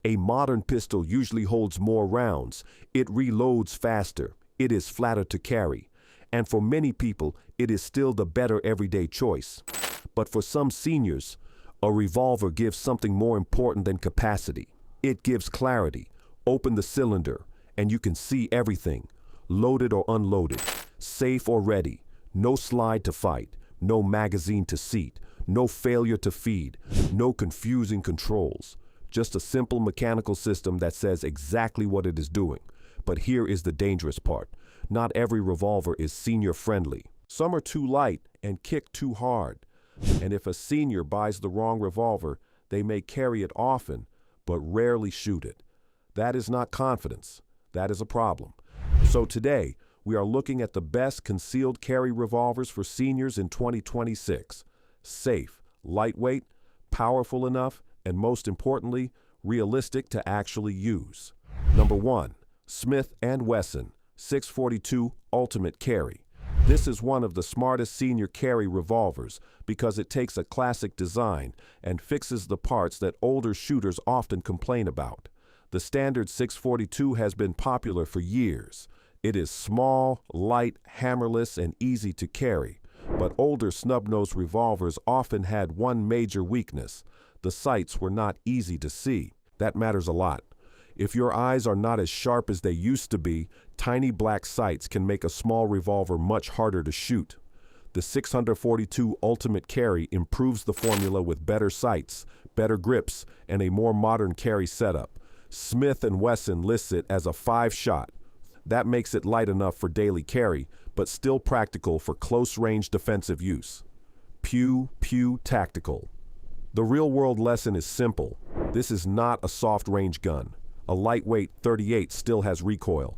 A modern pistol usually holds more rounds, it reloads faster, it is flatter to carry, and for many people, it is still the better everyday choice. But for some seniors, a revolver gives something more important than capacity. It gives clarity. Open the cylinder, and you can see everything, loaded or unloaded, safe or ready, no slide to fight, no magazine to seat, no failure to feed, no confusing controls. Just a simple mechanical system that says exactly what it is doing. But here is the dangerous part. Not every revolver is senior friendly. Some are too light and kick too hard. And if a senior buys the wrong revolver, they may carry it often, but rarely shoot it. That is not confidence. That is a problem. So today, we are looking at the best concealed carry revolvers for seniors in 2026. Safe, lightweight, powerful enough, and most importantly, realistic to actually use. Number 1. Smith & Wesson 642 Ultimate Carry. This is one of the smartest senior carry revolvers because it takes a classic design and fixes the parts that older shooters often complain about. The standard 642 has been popular for years. It is small, light, hammerless, and easy to carry. But older snub-nosed revolvers often had one major weakness. The sights were not easy to see. That matters a lot. If your eyes are not as sharp as they used to be, tiny black sights can make a small revolver much harder to shoot. The 642 Ultimate Carry improves the formula with better sights, better grips, and a more modern carry setup. Smith & Wesson lists it as a 5-shot. That makes it light enough for daily carry, but still practical for close-range defensive use. Pew Pew Tactical. The real-world lesson is simple. This is not a soft-range gun. A lightweight .38 still has recoil.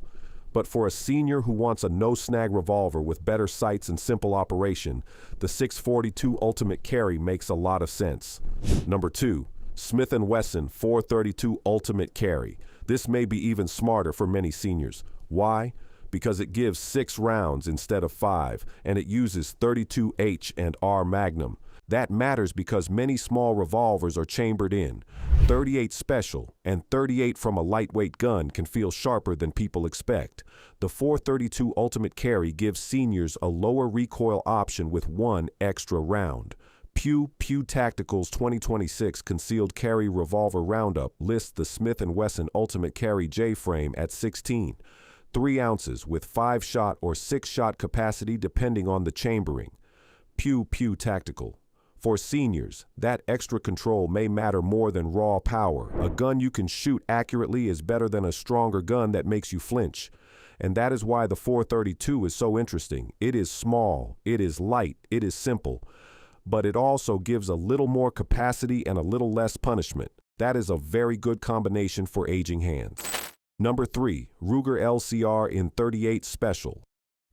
But for a senior who wants a no-snag revolver with better sights and simple operation, the 642 Ultimate Carry makes a lot of sense. Number 2. Smith & Wesson 432 Ultimate Carry. This may be even smarter for many seniors. Why? Because it gives 6 rounds instead of 5, and it uses 32H and R Magnum. That matters because many small revolvers are chambered in. 38 special and 38 from a lightweight gun can feel sharper than people expect. The 432 Ultimate Carry gives seniors a lower recoil option with 1 extra round. Pew Pew Tactical's 2026 Concealed Carry Revolver Roundup lists the Smith & Wesson Ultimate Carry J-frame at 16. 3 ounces with 5-shot or 6-shot capacity depending on the chambering. Pew Pew Tactical. For seniors, that extra control may matter more than raw power. A gun you can shoot accurately is better than a stronger gun that makes you flinch. And that is why the 432 is so interesting. It is small, it is light, it is simple. But it also gives a little more capacity and a little less punishment. That is a very good combination for aging hands. Number 3. Ruger LCR in .38 Special.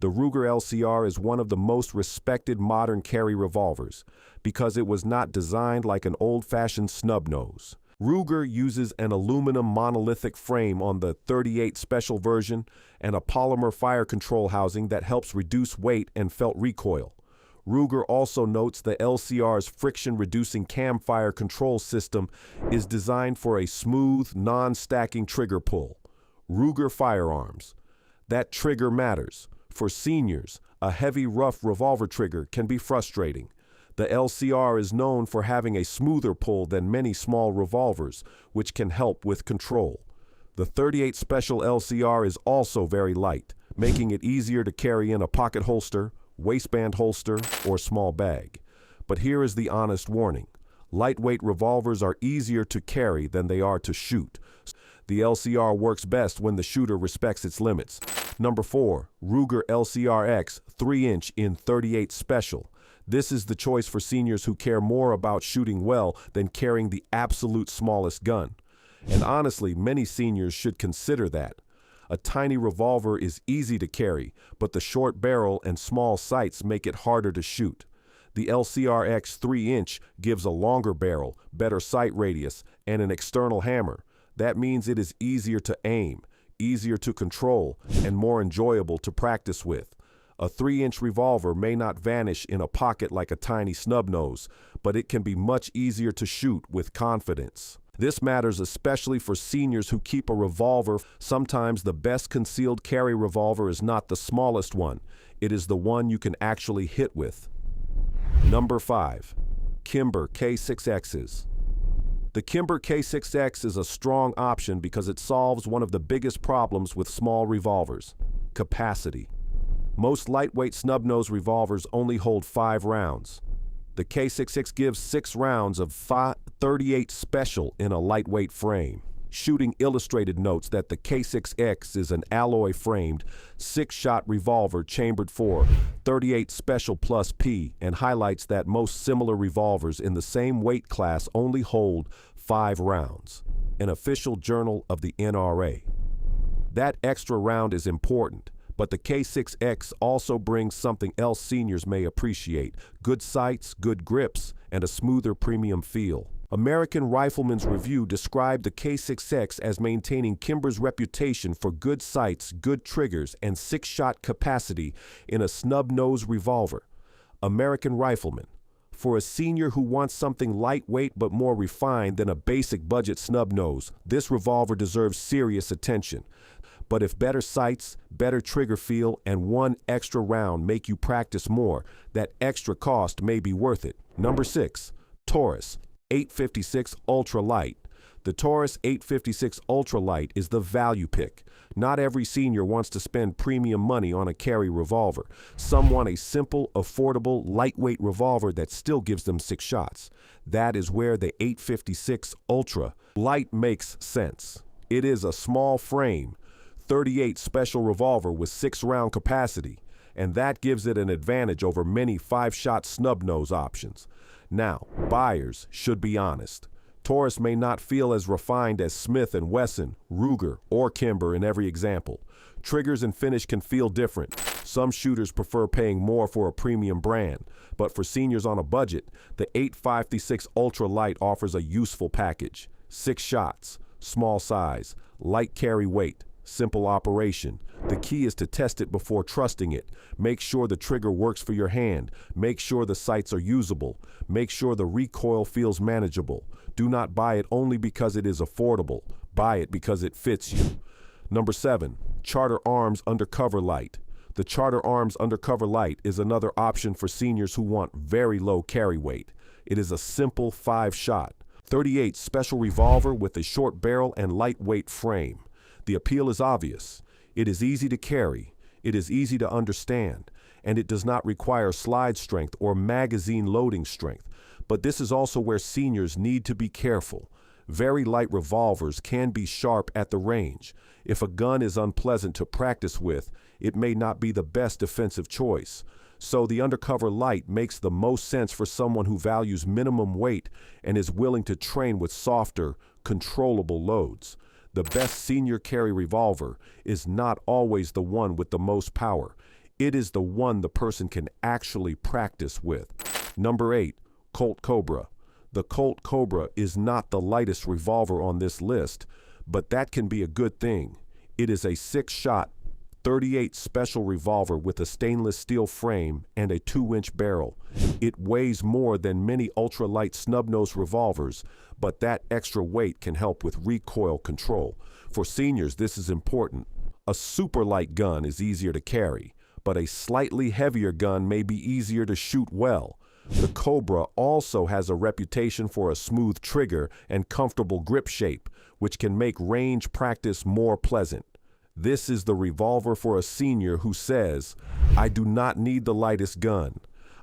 The Ruger LCR is one of the most respected modern carry revolvers because it was not designed like an old-fashioned snub nose. Ruger uses an aluminum monolithic frame on the .38 Special version and a polymer fire control housing that helps reduce weight and felt recoil. Ruger also notes the LCR's friction-reducing camfire control system is designed for a smooth, non-stacking trigger pull. Ruger Firearms. That trigger matters. For seniors, a heavy, rough revolver trigger can be frustrating. The LCR is known for having a smoother pull than many small revolvers, which can help with control. The .38 Special LCR is also very light, making it easier to carry in a pocket holster, waistband holster, or small bag. But here is the honest warning. Lightweight revolvers are easier to carry than they are to shoot. The LCR works best when the shooter respects its limits. Number 4. Ruger LCRx 3-inch in .38 Special. This is the choice for seniors who care more about shooting well than carrying the absolute smallest gun. And honestly, many seniors should consider that. A tiny revolver is easy to carry, but the short barrel and small sights make it harder to shoot. The LCRx 3-inch gives a longer barrel, better sight radius, and an external hammer. That means it is easier to aim, easier to control, and more enjoyable to practice with. A 3-inch revolver may not vanish in a pocket like a tiny snub nose, but it can be much easier to shoot with confidence. This matters especially for seniors who keep a revolver. Sometimes the best concealed carry revolver is not the smallest one. It is the one you can actually hit with. Number 5. Kimber K6xs. The Kimber K6x is a strong option because it solves one of the biggest problems with small revolvers: capacity. Most lightweight snub-nose revolvers only hold 5 rounds. The K6x gives 6 rounds of 38 special in a lightweight frame. Shooting Illustrated notes that the K6x is an alloy-framed, 6-shot revolver chambered for 38 special plus P, and highlights that most similar revolvers in the same weight class only hold 5 rounds. An official journal of the NRA. That extra round is important, but the K6x also brings something else seniors may appreciate: good sights, good grips, and a smoother premium feel. American Rifleman's Review described the K6x as maintaining Kimber's reputation for good sights, good triggers, and 6-shot capacity in a snub-nose revolver. American Rifleman. For a senior who wants something lightweight but more refined than a basic budget snub-nose, this revolver deserves serious attention. But if better sights, better trigger feel, and 1 extra round make you practice more, that extra cost may be worth it. Number 6. Taurus 856 Ultra Lite. The Taurus 856 Ultra Lite is the value pick. Not every senior wants to spend premium money on a carry revolver. Some want a simple, affordable, lightweight revolver that still gives them 6 shots. That is where the 856 Ultra Lite makes sense. It is a small frame, 38 special revolver with 6-round capacity, and that gives it an advantage over many 5-shot snub-nose options. Now, buyers should be honest. Taurus may not feel as refined as Smith & Wesson, Ruger, or Kimber in every example. Triggers and finish can feel different. Some shooters prefer paying more for a premium brand, but for seniors on a budget, the 856 Ultra Lite offers a useful package: 6 shots, small size, light carry weight, simple operation. The key is to test it before trusting it. Make sure the trigger works for your hand. Make sure the sights are usable. Make sure the recoil feels manageable. Do not buy it only because it is affordable. Buy it because it fits you. Number 7. Charter Arms Undercover Lite. The Charter Arms Undercover Lite is another option for seniors who want very low carry weight. It is a simple 5-shot, 38 special revolver with a short barrel and lightweight frame. The appeal is obvious. It is easy to carry, it is easy to understand, and it does not require slide strength or magazine loading strength. But this is also where seniors need to be careful. Very light revolvers can be sharp at the range. If a gun is unpleasant to practice with, it may not be the best defensive choice. So the Undercover Lite makes the most sense for someone who values minimum weight and is willing to train with softer, controllable loads. The best senior carry revolver is not always the one with the most power. It is the one the person can actually practice with. Number 8. Colt Cobra. The Colt Cobra is not the lightest revolver on this list, but that can be a good thing. It is a 6-shot, 38 special revolver with a stainless steel frame and a 2-inch barrel. It weighs more than many ultralight snub-nose revolvers, but that extra weight can help with recoil control. For seniors, this is important. A super light gun is easier to carry, but a slightly heavier gun may be easier to shoot well. The Cobra also has a reputation for a smooth trigger and comfortable grip shape, which can make range practice more pleasant. This is the revolver for a senior who says, "I do not need the lightest gun.